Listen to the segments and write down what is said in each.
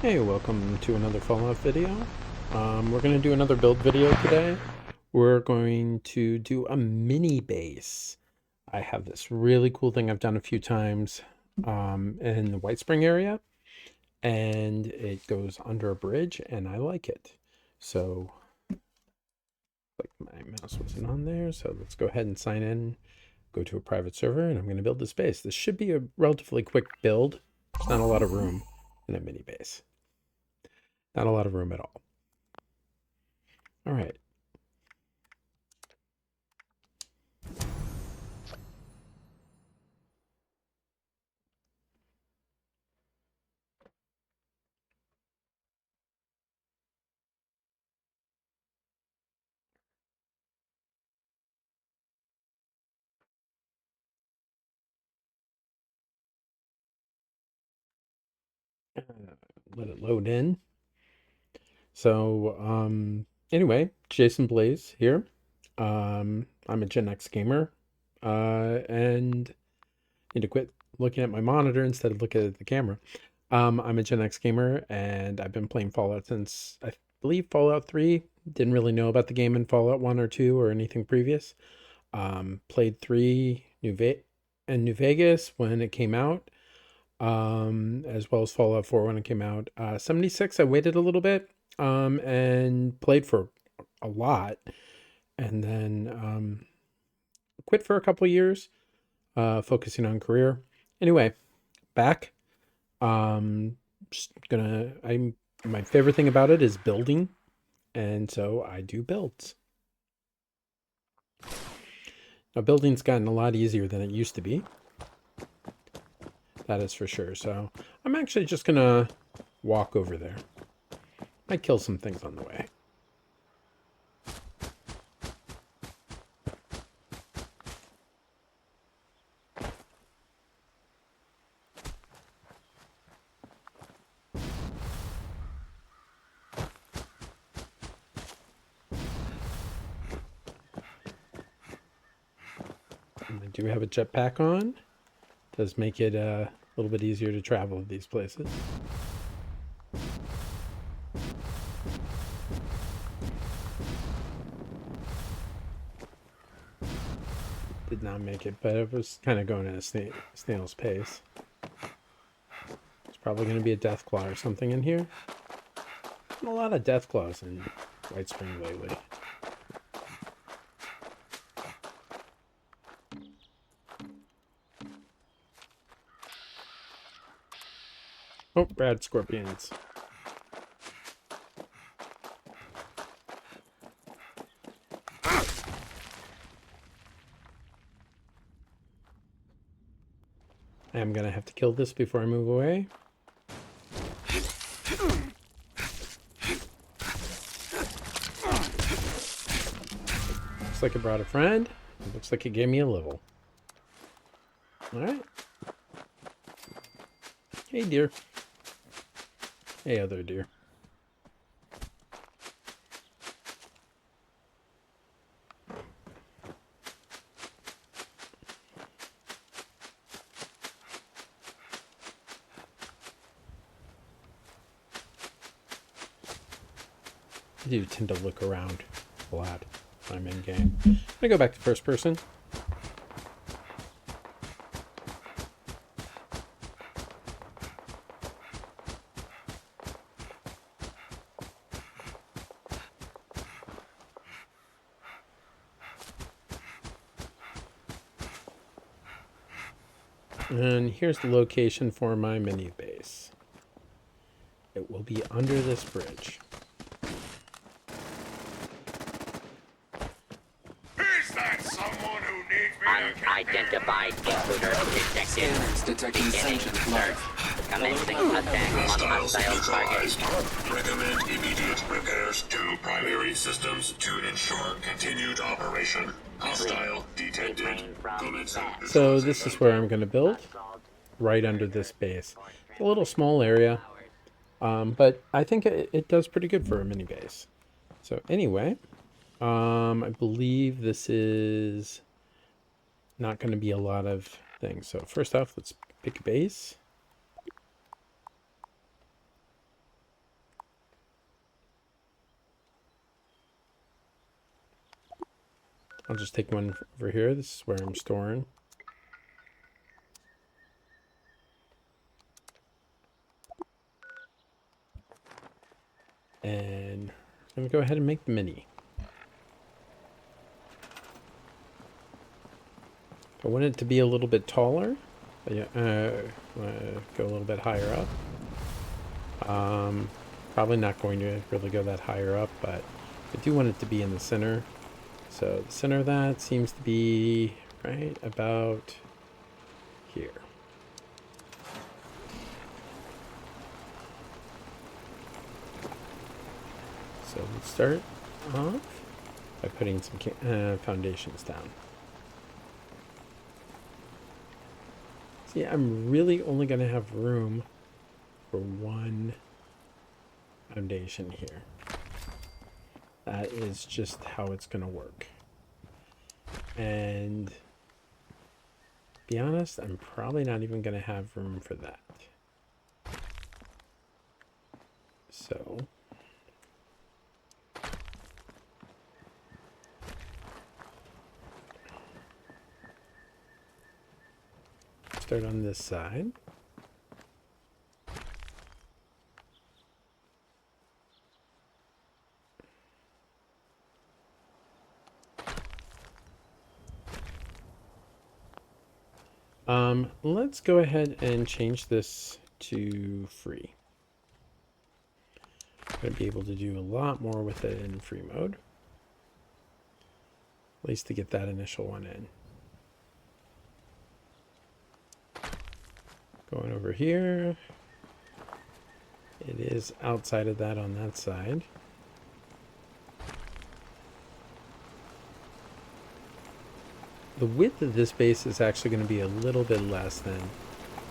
Hey, welcome to another Fallout video. We're going to do another build video today. We're going to do a mini base. I have this really cool thing I've done a few times in the White Spring area, and it goes under a bridge, and I like it. So, like my mouse wasn't on there, so let's go ahead and sign in, go to a private server, and I'm going to build this base. This should be a relatively quick build. There's not a lot of room in a mini base. Not a lot of room at all. All right. Let it load in. So, anyway, Jason Blaze here. I'm a Gen X gamer, and need to quit looking at my monitor instead of looking at the camera. I'm a Gen X gamer, and I've been playing Fallout since I believe Fallout 3. Didn't really know about the game in Fallout 1 or 2 or anything previous. Played 3 New Vegas when it came out, as well as Fallout 4 when it came out. 76, I waited a little bit, and played for a lot, and then quit for a couple years, focusing on career. Anyway, back. Just my favorite thing about it is building, and so I do builds. Now, building's gotten a lot easier than it used to be. That is for sure. So I'm actually just gonna walk over there. Might kill some things on the way. And I do have a jetpack on. Does make it a little bit easier to travel to these places. Did not make it, but it was kind of going at a snail's pace. It's probably going to be a Deathclaw or something in here. A lot of Deathclaws in White Spring lately. Oh, bad scorpions. I am going to have to kill this before I move away. Looks like it brought a friend. It looks like it gave me a level. Alright. Hey, deer. Hey, other deer. I do tend to look around a lot when I'm in game. I'm gonna go back to first person. And here's the location for my mini base. It will be under this bridge. Is that someone who needs me to Unidentified intruder detected. Detecting sentient life. Commencing attack on hostile target. recommend immediate repairs to primary systems to ensure continued operation? Hostile detected. Commencing. So this is where I'm going to build, right under this base. It's a little small area, but I think it does pretty good for a mini base. So anyway, I believe this is not going to be a lot of things. So first off, let's pick a base. I'll just take one over here. This is where I'm storing. And I'm going to go ahead and make the mini. I want it to be a little bit taller. Go a little bit higher up. Probably not going to really go that higher up, but I do want it to be in the center. So the center of that seems to be right about here. So let's start off by putting some foundations down. See, I'm really only going to have room for one foundation here. That is just how it's going to work. And to be honest, I'm probably not even going to have room for that. So start on this side. Let's go ahead and change this to free. I'm going to be able to do a lot more with it in free mode. At least to get that initial one in. Going over here. It is outside of that on that side. The width of this base is actually going to be a little bit less than,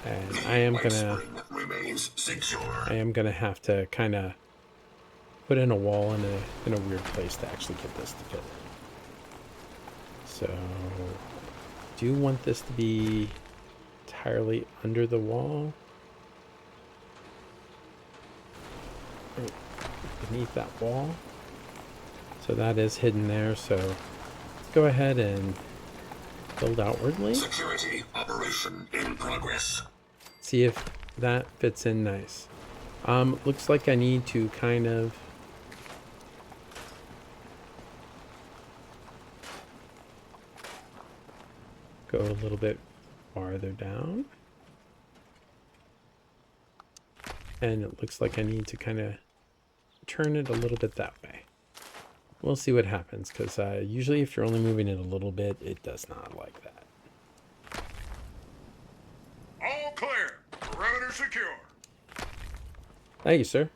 and I am gonna have to kind of put in a wall in a weird place to actually get this to fit. So I do want this to be entirely under the wall, beneath that wall. So that is hidden there. So let's go ahead and build outwardly. Security operation in progress. See if that fits in nice. Looks like I need to kind of go a little bit farther down. And it looks like I need to kind of turn it a little bit that way. We'll see what happens, because usually if you're only moving it a little bit, it does not like that. All clear. Perimeter secure. Thank you, sir.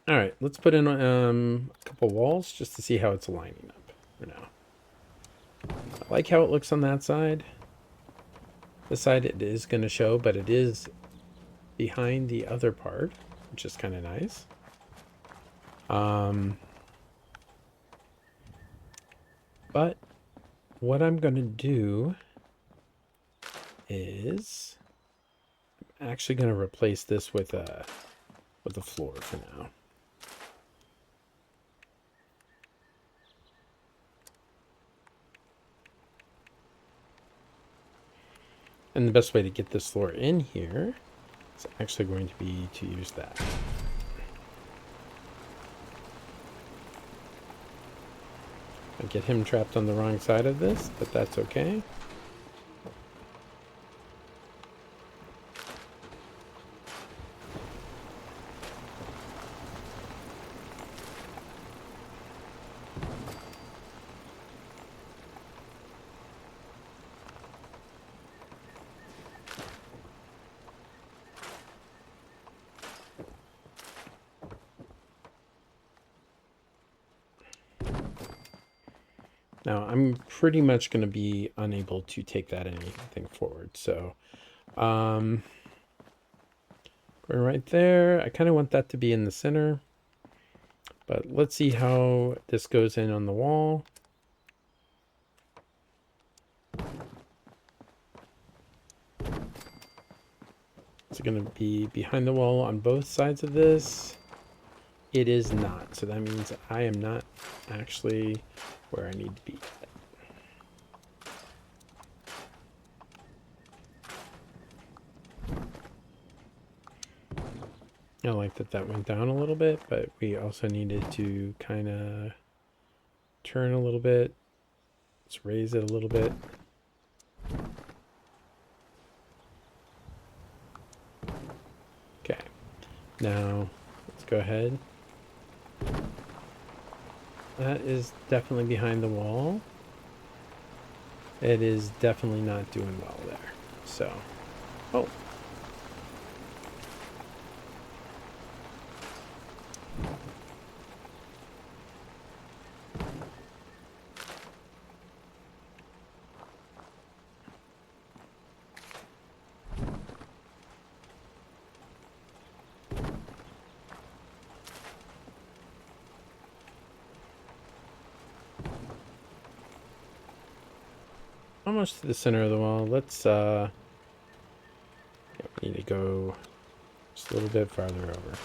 All right, let's put in a couple walls just to see how it's lining up for now. I like how it looks on that side. This side it is going to show, but it is behind the other part, which is kind of nice. But what I'm going to do is I'm actually going to replace this with a floor for now. And the best way to get this floor in here is actually going to be to use that. I get him trapped on the wrong side of this, but that's okay. Now, I'm pretty much going to be unable to take that anything forward. So, going right there. I kind of want that to be in the center. But let's see how this goes in on the wall. It's going to be behind the wall on both sides of this. It is not. So that means I am not actually where I need to be. I like that that went down a little bit, but we also needed to kind of turn a little bit. Let's raise it a little bit. Okay. Now, let's go ahead. That is definitely behind the wall. It is definitely not doing well there. So, oh. Almost to the center of the wall. Let's, yeah, we need to go just a little bit farther over.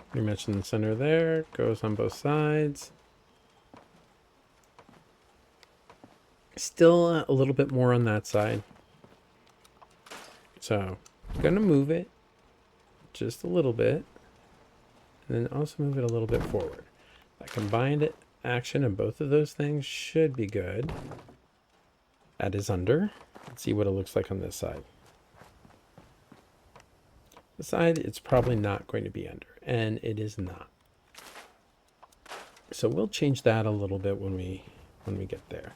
Pretty much in the center there. Goes on both sides. Still a little bit more on that side. So, I'm gonna move it just a little bit. And then also move it a little bit forward. That combined action of both of those things should be good. That is under. Let's see what it looks like on this side. The side, it's probably not going to be under, and it is not. So we'll change that a little bit when we get there.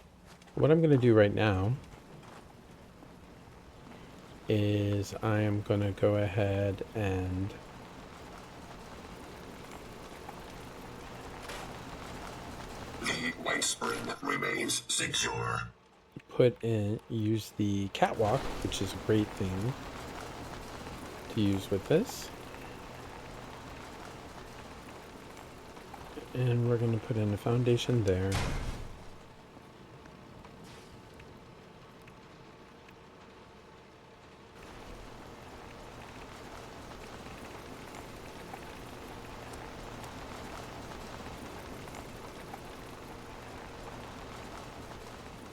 What I'm going to do right now is I am going to go ahead and The White Spring remains secure. use the catwalk, which is a great thing to use with this. And we're going to put in a foundation there.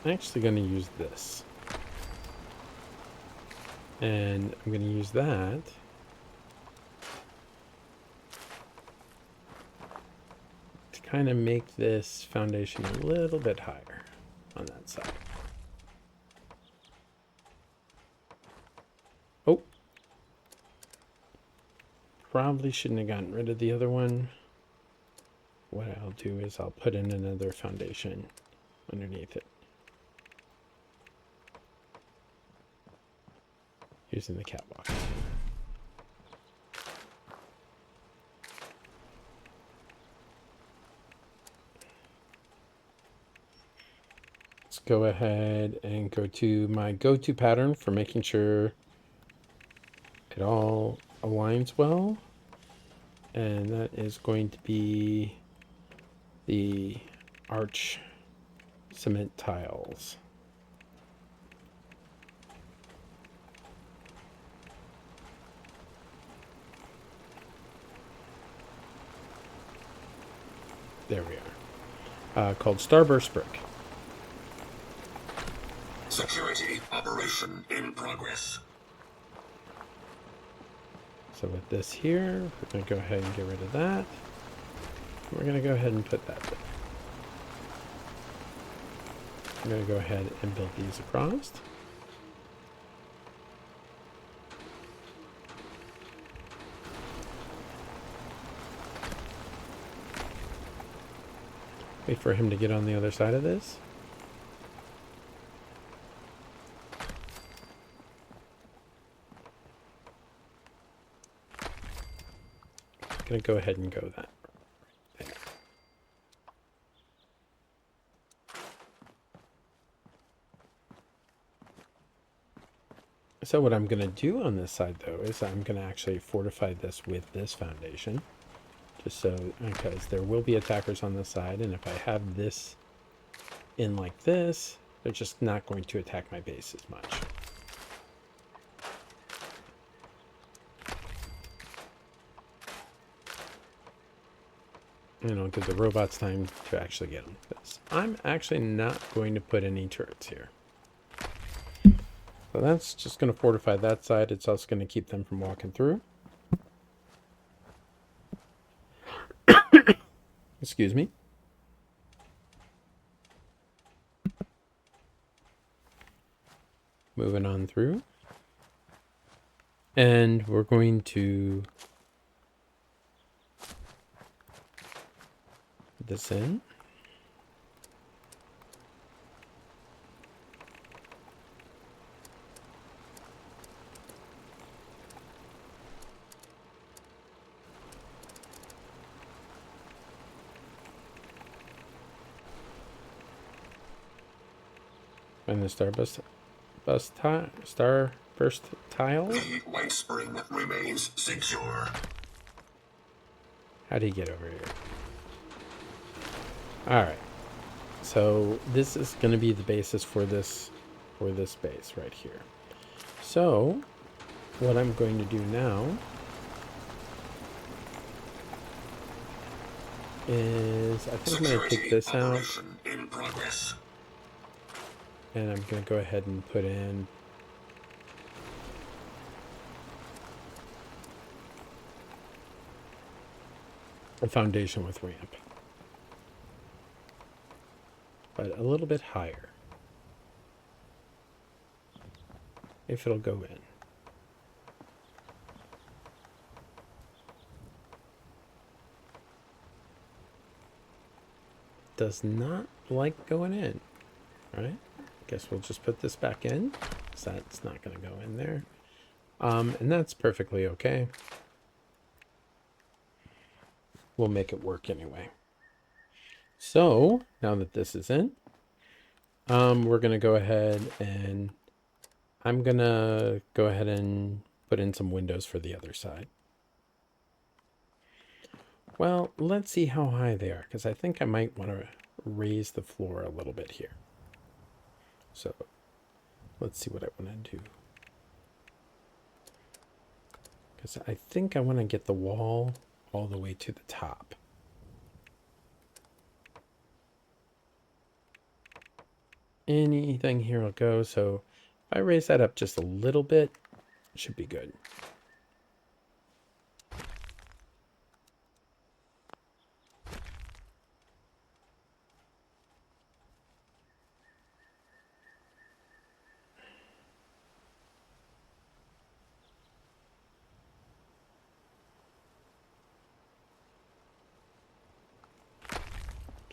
I'm actually going to use this. And I'm going to use that to kind of make this foundation a little bit higher on that side. Oh. Probably shouldn't have gotten rid of the other one. What I'll do is I'll put in another foundation underneath it. Using the catwalk. Let's go ahead and go to my go-to pattern for making sure it all aligns well. And that is going to be the arch cement tiles. There we are. Called Starburst Brick. Security operation in progress. So with this here, we're going to go ahead and get rid of that. We're going to go ahead and put that there. I'm going to go ahead and build these across. Wait for him to get on the other side of this. going to go ahead and go that there. So what I'm going to do on this side, though, is I'm going to actually fortify this with this foundation. Just so, because there will be attackers on this side, and if I have this in like this, they're just not going to attack my base as much. And it'll give the robots time to actually get them. I'm actually not going to put any turrets here. So that's just going to fortify that side. It's also going to keep them from walking through. Excuse me. Moving on through. And we're going to put this in. And the starburst tile. The White Spring remains secure. How do you get over here? All right. So this is going to be the basis for this base right here. So what I'm going to do now is I think I'm going to take this out. In progress. And I'm going to go ahead and put in a foundation with ramp. But a little bit higher. If it'll go in. Does not like going in, right? Guess we'll just put this back in, so that's not going to go in there. And that's perfectly okay. We'll make it work anyway. So now that this is in, we're going to go ahead and I'm going to go ahead and put in some windows for the other side. Well, let's see how high they are, because I think I might want to raise the floor a little bit here. So let's see what I want to do. Because I think I want to get the wall all the way to the top. Anything here will go. So if I raise that up just a little bit, it should be good.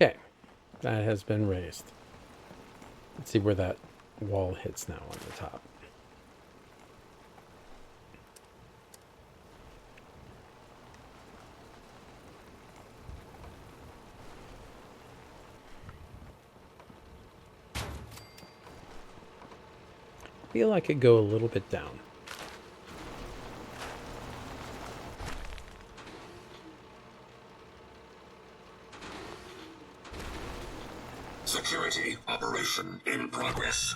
Okay, that has been raised. Let's see where that wall hits now on the top. I feel I could go a little bit down. Security operation in progress.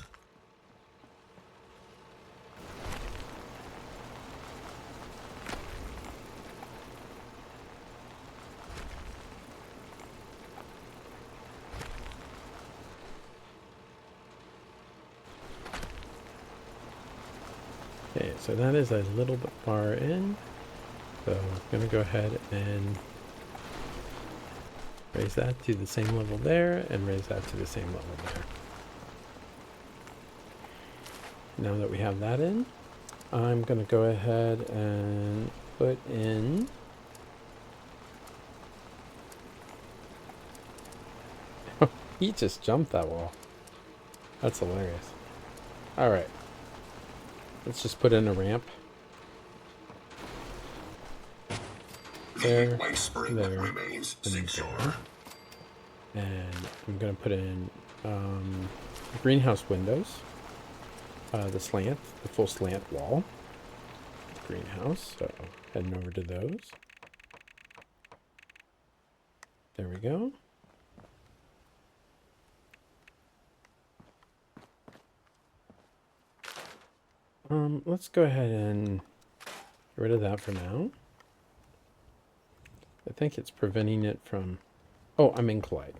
Okay, so that is a little bit far in. So I'm going to go ahead and raise that to the same level there and raise that to the same level there. Now that we have that in, I'm going to go ahead and put in he just jumped that wall. That's hilarious. All right. Let's just put in a ramp. there, Waste spring there, remains and secure. there. And I'm going to put in greenhouse windows. The slant, the full slant wall. Greenhouse, so heading over to those. There we go. Let's go ahead and get rid of that for now. I think it's preventing it from... Oh, I'm in Collide.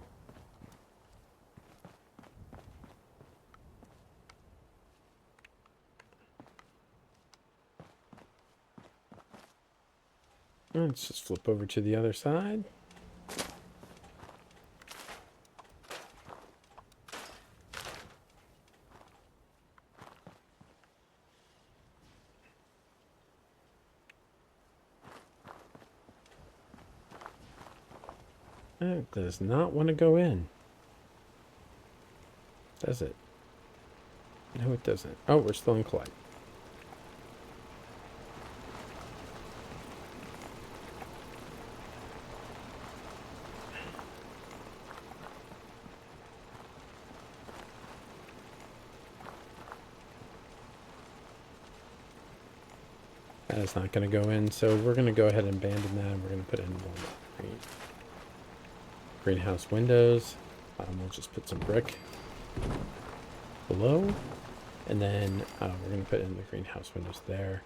Let's just flip over to the other side. It does not want to go in. Does it? No, it doesn't. Oh, we're still in Collide. That is not going to go in, so we're going to go ahead and abandon that, and we're going to put in more greenhouse windows. We'll just put some brick below, and then we're going to put in the greenhouse windows there.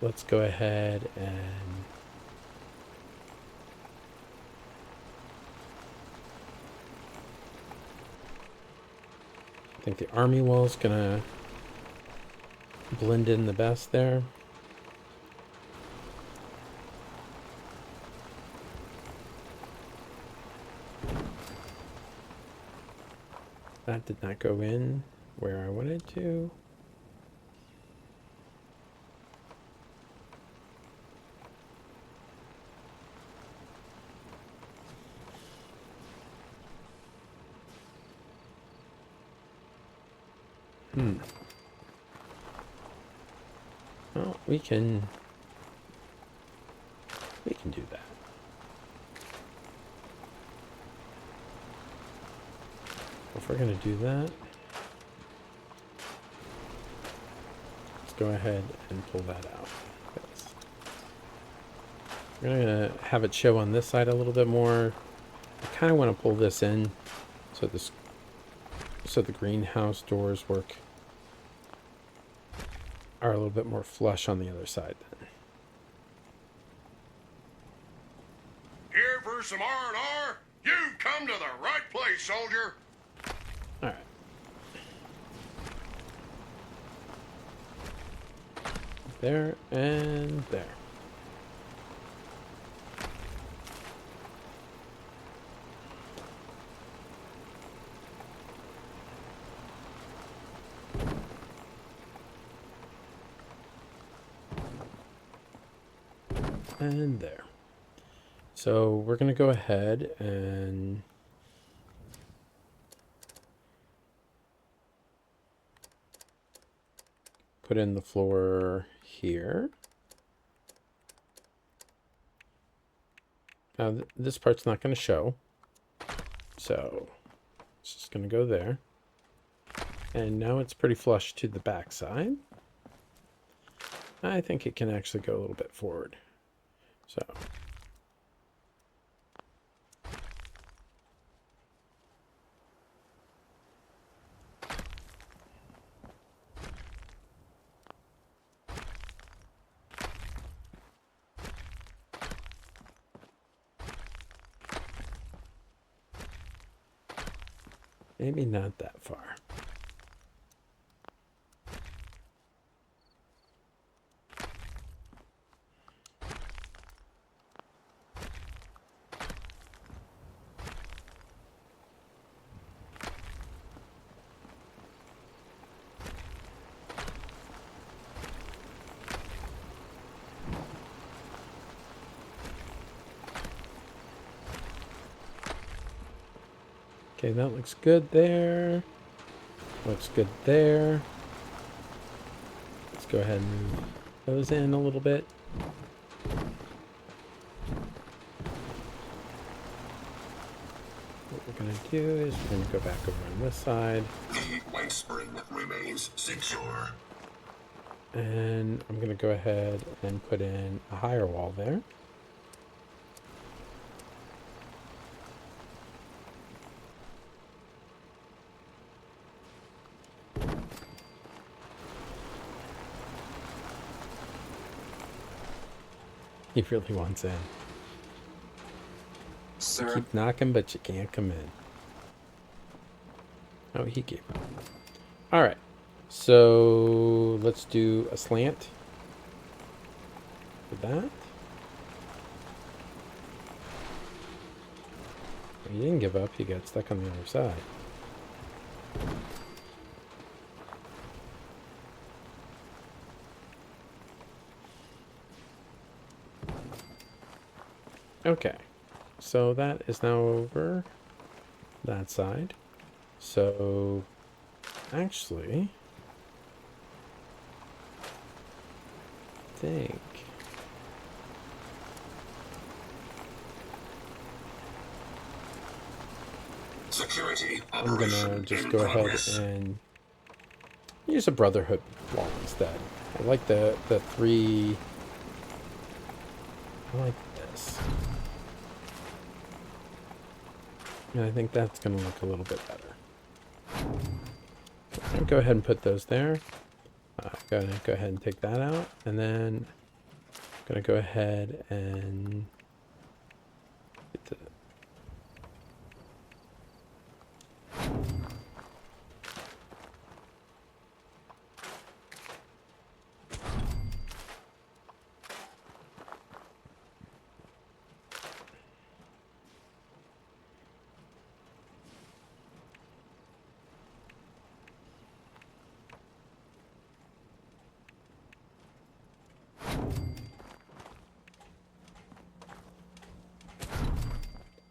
Let's go ahead and I think the army wall is going to blend in the best there. That did not go in where I wanted to. Well, we can do that. If we're going to do that, let's go ahead and pull that out. We're going to have it show on this side a little bit more. I kind of want to pull this in so the greenhouse doors are a little bit more flush on the other side then. Here for some R&R? You've come to the right place, soldier. All right. There and there. And there. So we're going to go ahead and put in the floor here. Now this part's not going to show, so it's just going to go there. And now it's pretty flush to the back side. I think it can actually go a little bit forward. So maybe not that far. Okay, that looks good there. Looks good there. Let's go ahead and move those in a little bit. going to do is we're going to go back over on this side. The White Spring remains secure. And I'm going to go ahead and put in a higher wall there. He really wants in. Sir, Keep knocking, but you can't come in. Oh, he gave up. All right. So let's do a slant for that. He didn't give up. He got stuck on the other side. Okay. So that is now over that side. So actually, I think Security I'm operation gonna just in go progress. ahead and use a Brotherhood wall instead. I like the three. I like this. And I think that's going to look a little bit better. I'll go ahead and put those there. Gonna go ahead and take that out. And then I'm going to go ahead and get the...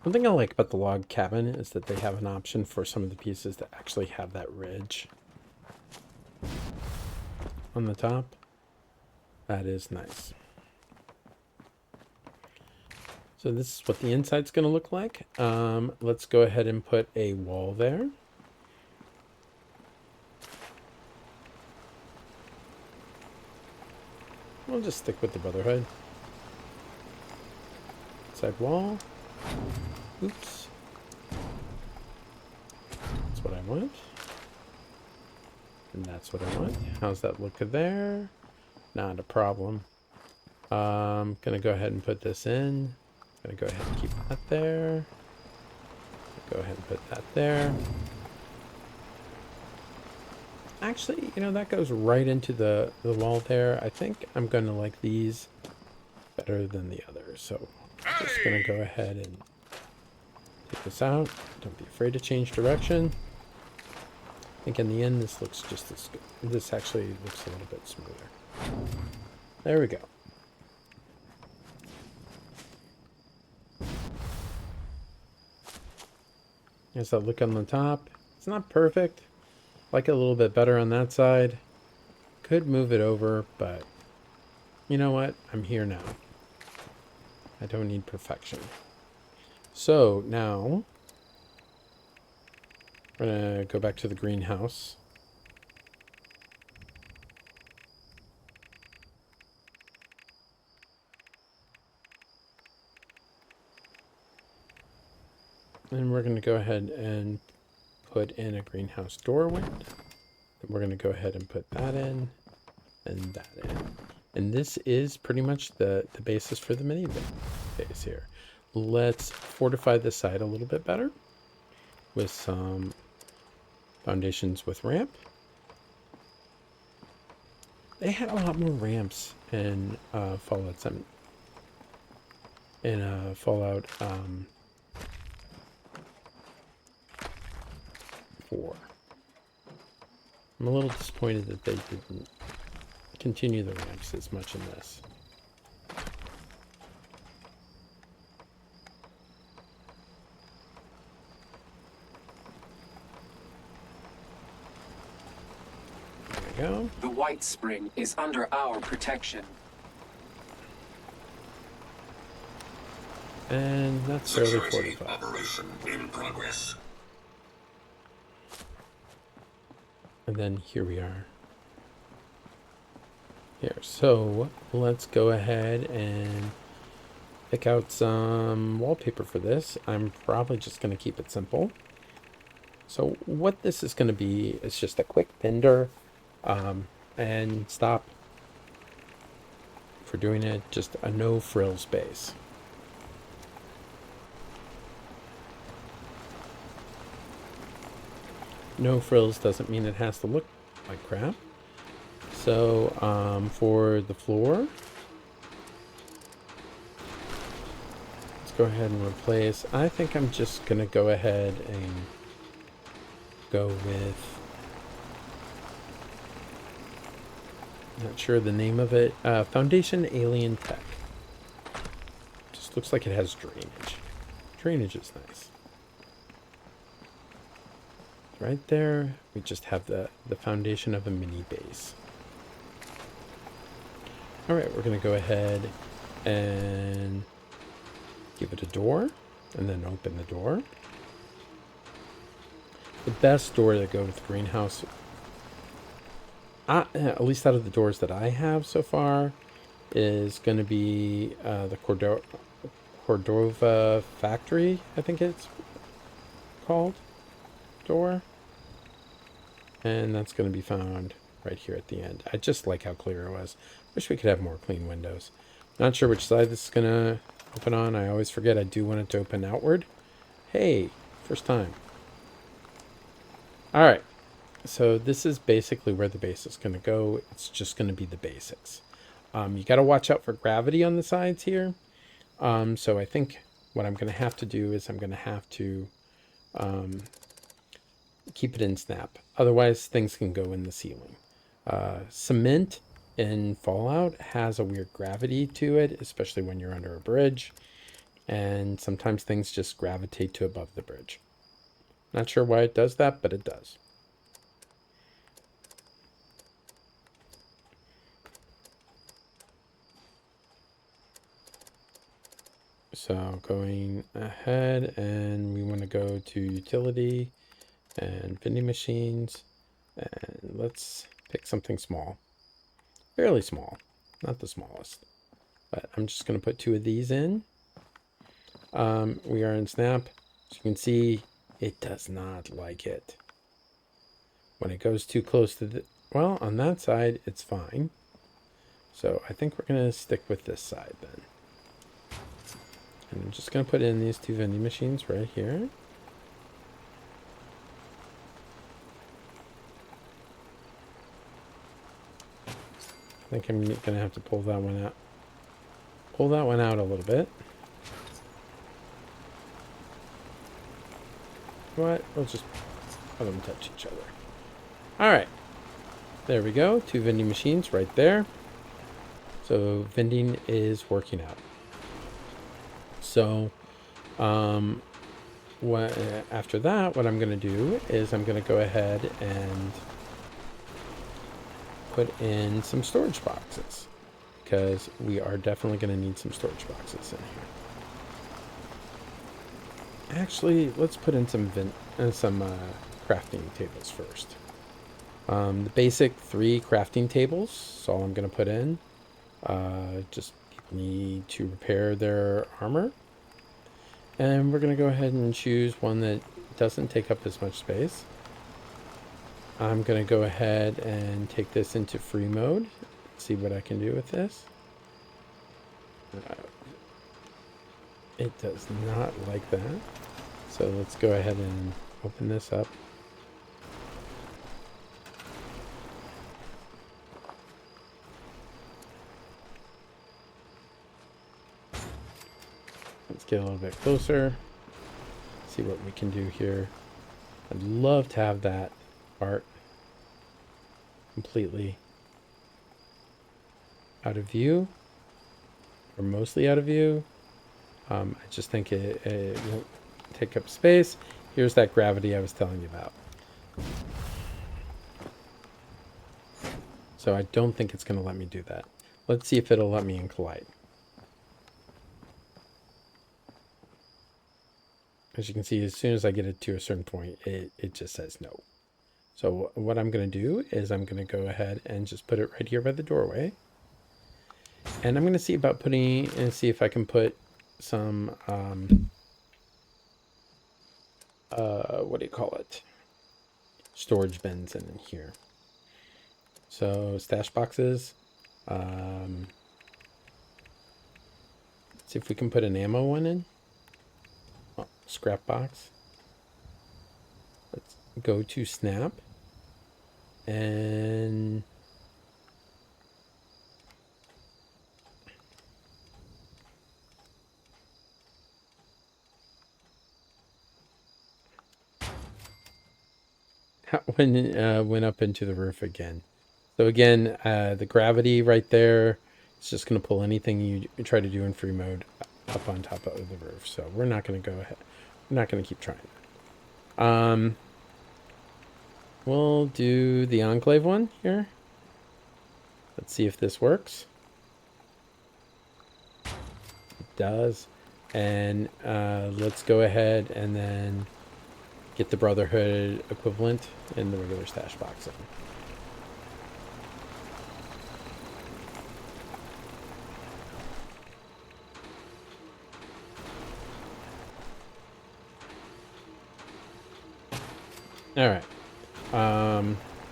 One thing I like about the log cabin is that they have an option for some of the pieces that actually have that ridge on the top. That is nice. So this is what the inside's going to look like. Let's go ahead and put a wall there. We'll just stick with the Brotherhood. Side wall. Oops. That's what I want. And that's what I want. How's that look there? Not a problem. Gonna go ahead and put this in. Gonna go ahead and keep that there. Go ahead and put that there. Actually, you know, that goes right into the wall there. I think I'm gonna like these better than the others. So just gonna go ahead and take this out. Don't be afraid to change direction. I think in the end this looks just as good. This actually looks a little bit smoother. There we go. There's that look on the top. It's not perfect. Like it a little bit better on that side. Could move it over, but you know what? I'm here now. I don't need perfection. So now we're gonna go back to the greenhouse. And we're gonna go ahead and put in a greenhouse doorway. Then we're gonna go ahead and put that in and that in. And this is pretty much the basis for the mini base here. Let's fortify this side a little bit better with some foundations with ramp. They had a lot more ramps in Fallout 7. In Fallout 4. I'm a little disappointed that they didn't continue the ramps as much in this. There we go. the White Spring is under our protection. And that's fairly Security fortified. operation in progress. And then here we are. Here, so let's go ahead and pick out some wallpaper for this. I'm probably just going to keep it simple. So what this is going to be is just a quick fender and stop. For doing it, just a no frills base. No frills doesn't mean it has to look like crap. So for the floor, let's go ahead and replace. I think I'm just going to go ahead and go with, not sure the name of it, Foundation Alien Tech. Just looks like it has drainage. Drainage is nice. Right there, we just have the foundation of a mini base. All right, we're gonna go ahead and give it a door and then open the door. The best door to go with the greenhouse, at least out of the doors that I have so far, is gonna be the Cordova Factory, I think it's called, door. And that's going to be found right here at the end. I just like how clear it was. Wish we could have more clean windows. Not sure which side this is going to open on. I always forget I do want it to open outward. Hey, first time. All right. So this is basically where the base is going to go. It's just going to be the basics. You got to watch out for gravity on the sides here. So I think what I'm going to have to do is I'm going to have to keep it in snap. Otherwise, things can go in the ceiling. Cement in Fallout has a weird gravity to it, especially when you're under a bridge. And sometimes things just gravitate to above the bridge. Not sure why it does that, but it does. So going ahead, and we want to go to utility and vending machines, and let's pick something small, fairly small, not the smallest, but I'm just going to put 2 of these in. We are in snap. As you can see, it does not like it when it goes too close to the, well, on that side it's fine, so I think we're going to stick with this side then. And I'm just going to put in these 2 vending machines right here. I think I'm going to have to pull that one out. Pull that one out a little bit. What? We'll just let them touch each other. All right. There we go. 2 vending machines right there. So vending is working out. So after that, what I'm going to do is I'm going to go ahead and put in some storage boxes, because we are definitely going to need some storage boxes in here. Actually, let's put in some crafting tables first. The basic 3 crafting tables is all I'm going to put in. Just need to repair their armor. And we're going to go ahead and choose one that doesn't take up as much space. I'm going to go ahead and take this into free mode. See what I can do with this. It does not like that. So let's go ahead and open this up. Let's get a little bit closer. See what we can do here. I'd love to have that part completely out of view, or mostly out of view. I just think it won't take up space. Here's that gravity I was telling you about. So I don't think it's going to let me do that. Let's see if it'll let me in Collide. as you can see, as soon as I get it to a certain point, it just says no. So what I'm going to do is I'm going to go ahead and just put it right here by the doorway. And I'm going to see about putting, and see if I can put some, what do you call it? Storage bins in here. So stash boxes. See if we can put an ammo one in. Oh, scrap box. Let's go to snap. And went up into the roof again. So again, the gravity right there, it's just going to pull anything you try to do in free mode up on top of the roof. So we're not going to go ahead. We're not going to keep trying. We'll do the Enclave one here. Let's see if this works. It does. And let's go ahead and then get the Brotherhood equivalent in the regular stash box in. All right.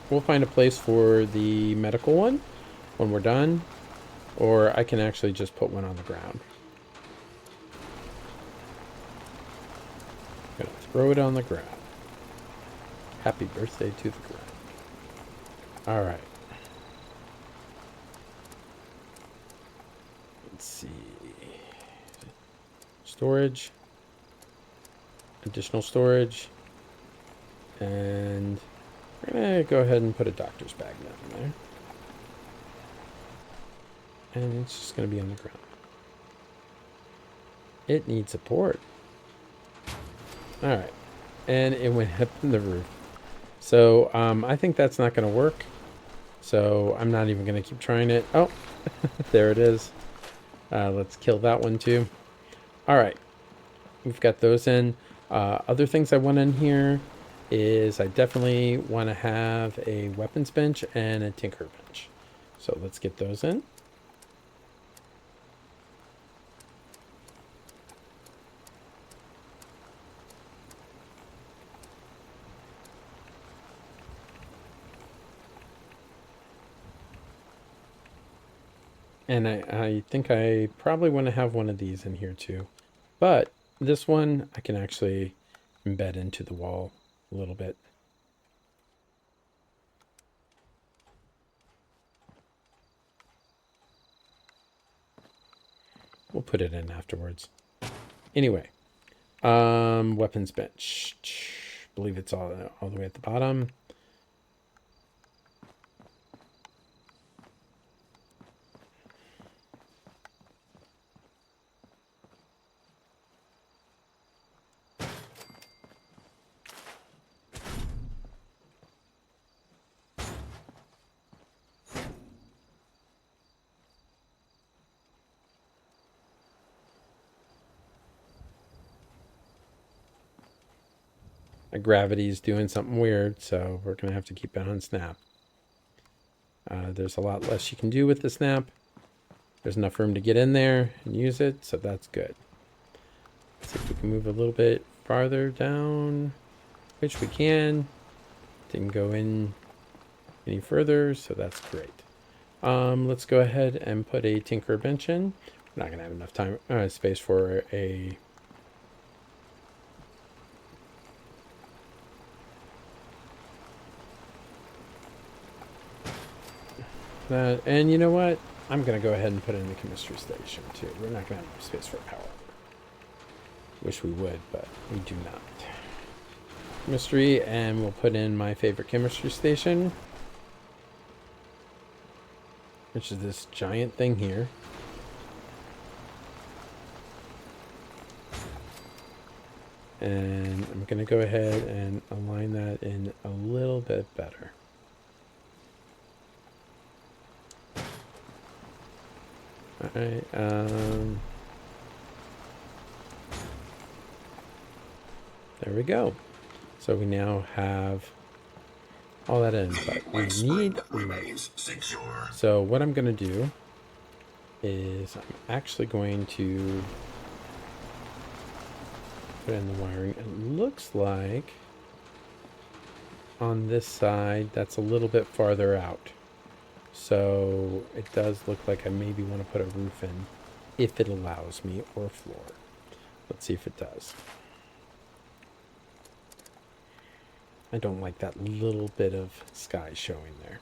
We'll find a place for the medical one when we're done, or I can actually just put one on the ground. I'm gonna throw it on the ground. Happy birthday to the ground. All right. Let's see. Storage. Additional storage. And we're going to go ahead and put a doctor's bag down there. And it's just going to be on the ground. It needs support. Alright. And it went up in the roof. So I think that's not going to work. So I'm not even going to keep trying it. Oh, there it is. Let's kill that one too. Alright. We've got those in. Other things I want in here is I definitely want to have a weapons bench and a tinker bench. So let's get those in. And I think I probably want to have one of these in here too. But this one I can actually embed into the wall a little bit. We'll put it in afterwards. Anyway, weapons bench. I believe it's all the way at the bottom. My gravity's doing something weird, so we're going to have to keep it on snap. There's a lot less you can do with the snap. There's enough room to get in there and use it, so that's good. Let's see if we can move a little bit farther down, which we can. Didn't go in any further, so that's great. Let's go ahead and put a tinker bench in. We're not going to have enough time, space for a that. And you know what? I'm going to go ahead and put in the chemistry station too. We're not going to have enough space for power. Wish we would, but we do not. Chemistry, and we'll put in my favorite chemistry station, which is this giant thing here. And I'm going to go ahead and align that in a little bit better. Alright, There we go. So we now have all that in, but we Wet spring need... remains secure. So what I'm going to do is I'm actually going to put in the wiring. It looks like on this side, that's a little bit farther out. So it does look like I maybe want to put a roof in if it allows me, or a floor. Let's see if it does. I don't like that little bit of sky showing there.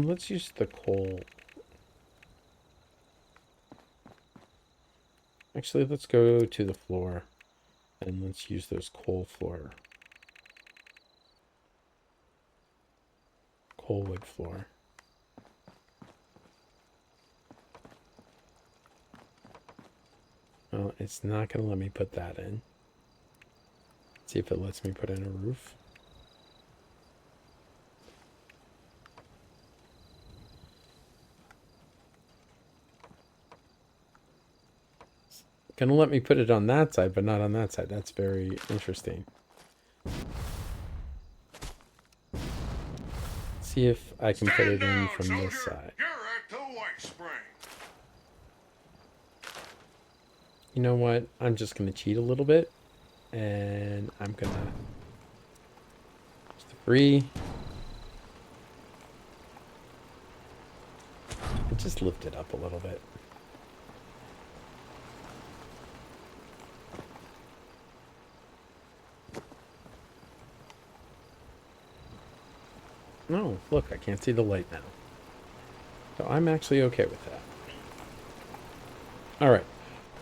Let's use the coal. Actually, let's go to the floor and let's use those coal wood floor. Well, it's not going to let me put that in. Let's see if it lets me put in a roof. Gonna let me put it on that side, but not on that side. That's very interesting. See if I can put it in from this side. You're at the White Spring. You know what? I'm just gonna cheat a little bit, and I'm gonna just free. And just lift it up a little bit. No, look, I can't see the light now. So I'm actually okay with that. All right,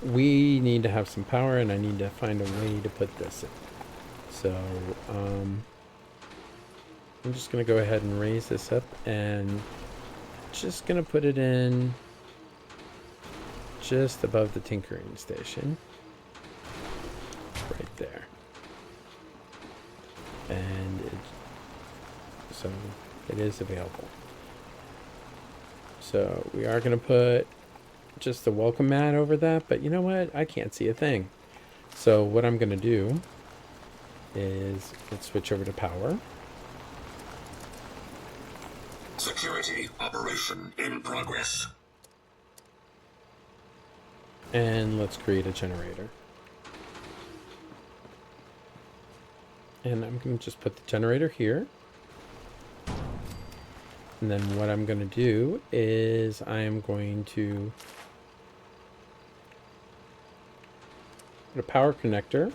we need to have some power, and I need to find a way to put this in. So I'm just gonna go ahead and raise this up, and just gonna put it in just above the tinkering station, right there. And so it is available. So we are going to put just a welcome mat over that, but you know what? I can't see a thing. So what I'm going to do is let's switch over to power. Security operation in progress. And let's create a generator. And I'm going to just put the generator here. And then what I'm going to do is I am going to put a power connector.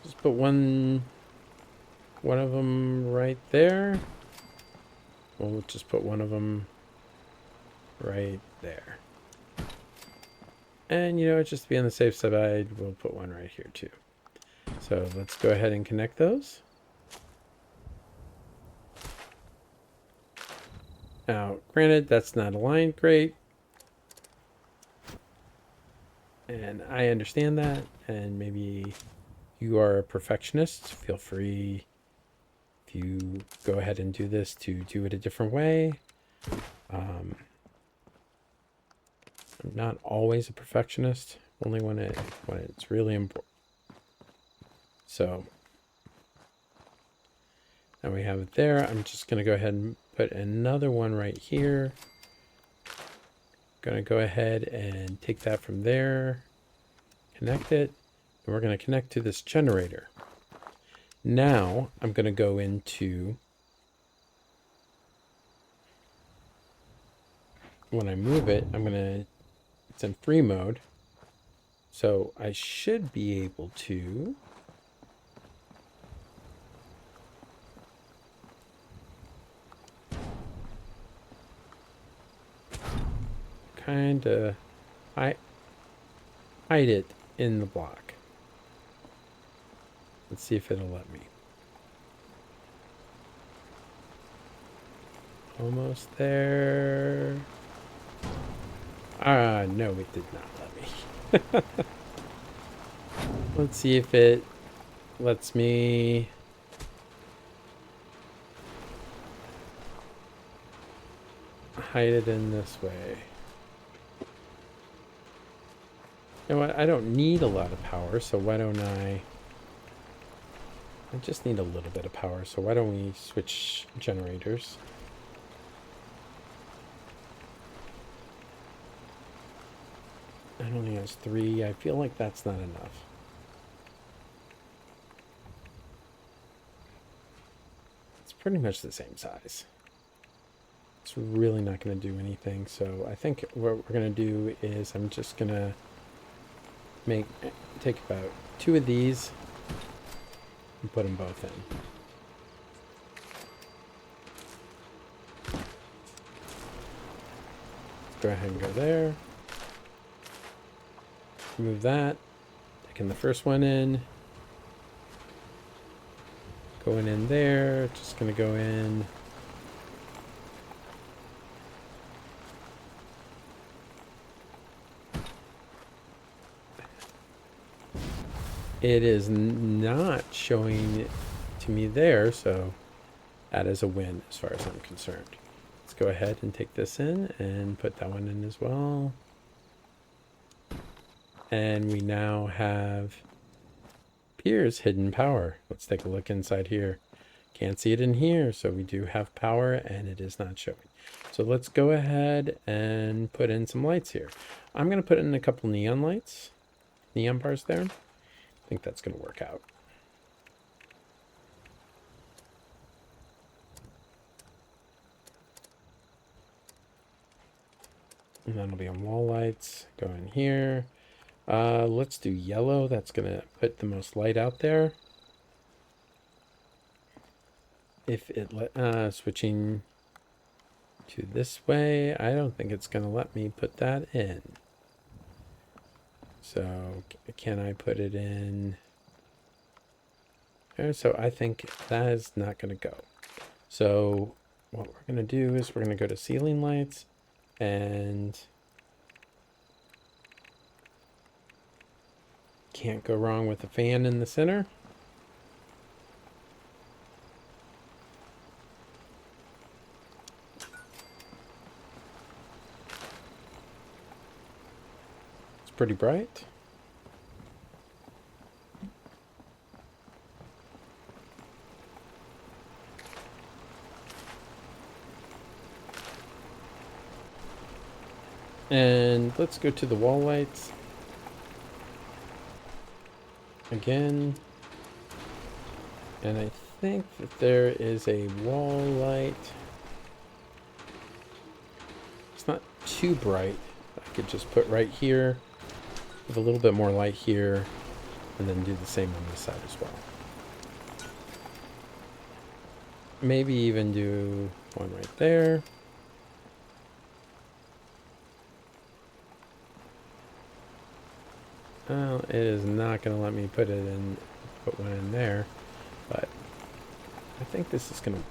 Just put one of them right there. We'll just put one of them right there. And, you know, just to be on the safe side, we'll put one right here too. So let's go ahead and connect those. Now, granted, that's not aligned great. And I understand that. And maybe you are a perfectionist. Feel free, if you go ahead and do this, to do it a different way. I'm not always a perfectionist, only when it's really important. So now we have it there. I'm just going to go ahead and put another one right here. Going to go ahead and take that from there, connect it, and we're going to connect to this generator. Now I'm going to go into, when I move it, it's in free mode. So I should be able to kind of hide it in the block. Let's see if it'll let me. almost there. No, it did not let me. Let's see if it lets me. Hide it in this way. You know what? I don't need a lot of power, so why don't I just need a little bit of power, so why don't we switch generators? It only has 3. I feel like that's not enough. It's pretty much the same size. It's really not going to do anything, so I think what we're going to do is I'm just going to take about 2 of these and put them both in. Go ahead and go there. Move that. Taking the first one in. Going in there. Just going to go in. It is not showing to me there, so that is a win as far as I'm concerned. Let's go ahead and take this in and put that one in as well. And we now have Pier's hidden power. Let's take a look inside here. Can't see it in here, so we do have power and it is not showing. So let's go ahead and put in some lights here. I'm going to put in a couple neon lights, neon bars there. I think that's going to work out. And that'll be on wall lights. Go in here. Let's do yellow. That's going to put the most light out there. If it switching to this way, I don't think it's going to let me put that in. So can I put it in there? So I think that is not going to go. So what we're going to do is we're going to go to ceiling lights and can't go wrong with a fan in the center. It's pretty bright. And let's go to the wall lights. Again. And I think that there is a wall light. It's not too bright. I could just put right here, with a little bit more light here, and then do the same on this side as well. Maybe even do one right there. Well, it is not going to let me put one in there, but I think this is going to work.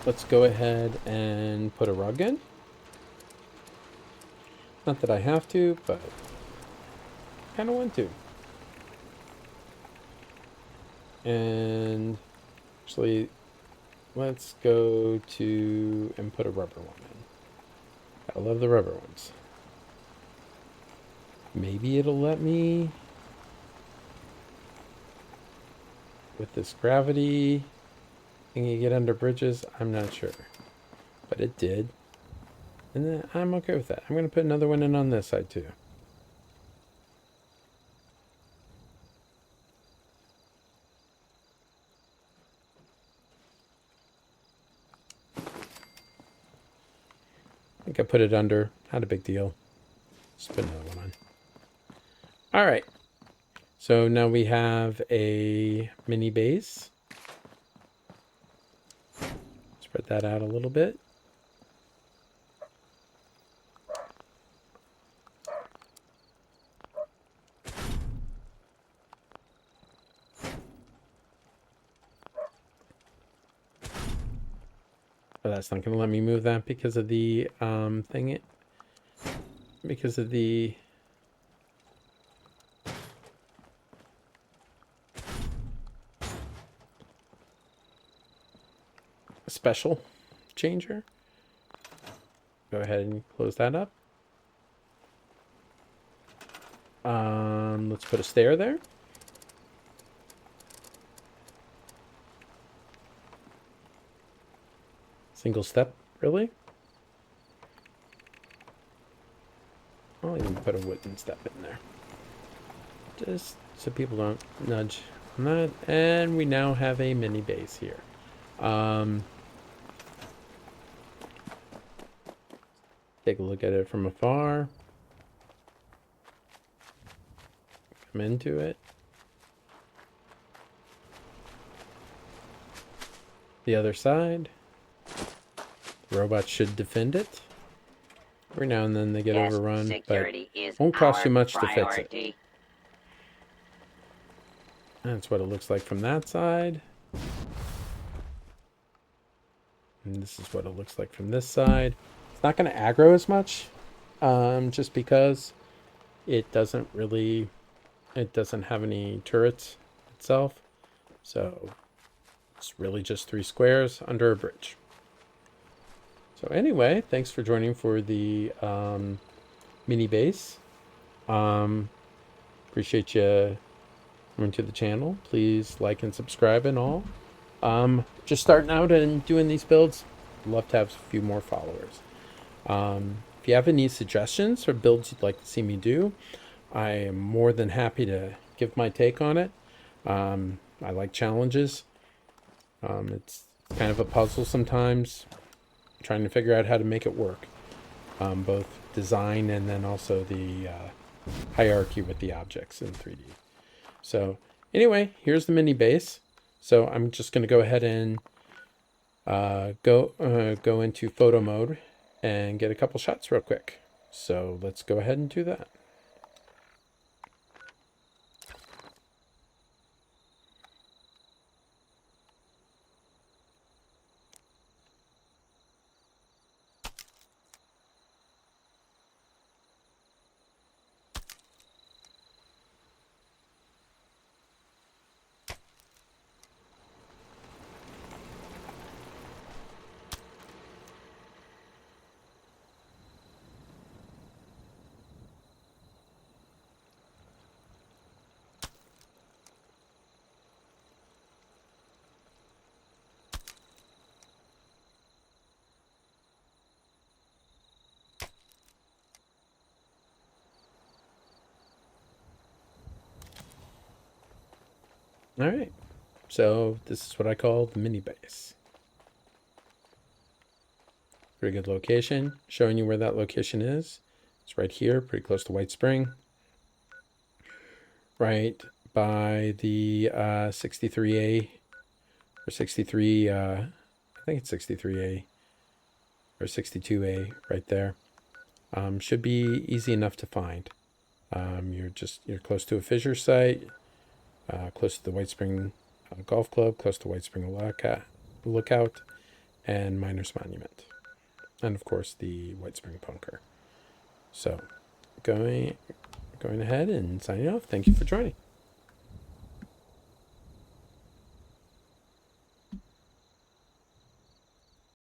Let's go ahead and put a rug in. Not that I have to, but I kind of want to. And actually, let's go to and put a rubber one in. I love the rubber ones. Maybe it'll let me with this gravity thing you get under bridges. I'm not sure, but it did. And then I'm okay with that. I'm going to put another one in on this side too. I think I put it under. Not a big deal. Just put another one on. All right. So now we have a mini base. Spread that out a little bit. But that's not going to let me move that because of the thing. Because of the special changer. Go ahead and close that up. Let's put a stair there. Single step, really? I'll even put a wooden step in there. Just so people don't nudge on that. And we now have a mini base here. Take a look at it from afar. Come into it. The other side. The robots should defend it. Every now and then they get Yes, overrun, but security is won't cost our you much to fix it. priority. That's what it looks like from that side. And this is what it looks like from this side. It's not going to aggro as much, just because it doesn't have any turrets itself. So it's really just 3 squares under a bridge. So anyway, thanks for joining for the mini base. Appreciate you coming to the channel. Please like and subscribe and all. Just starting out and doing these builds. Love to have a few more followers. If you have any suggestions or builds you'd like to see me do, I am more than happy to give my take on it. I like challenges. It's kind of a puzzle sometimes, trying to figure out how to make it work. Both design and then also the hierarchy with the objects in 3D. So anyway, here's the mini base. So I'm just going to go ahead and go into photo mode and get a couple shots real quick. So let's go ahead and do that. All right, so this is what I call the mini base. Pretty good location. Showing you where that location is. It's right here, pretty close to White Spring. Right by the 63A or 63, I think it's 63A or 62A right there. Should be easy enough to find. You're close to a fissure site. Close to the White Spring Golf Club, close to White Spring Lookout, and Miners Monument. And of course the White Spring Bunker. So going ahead and signing off. Thank you for joining.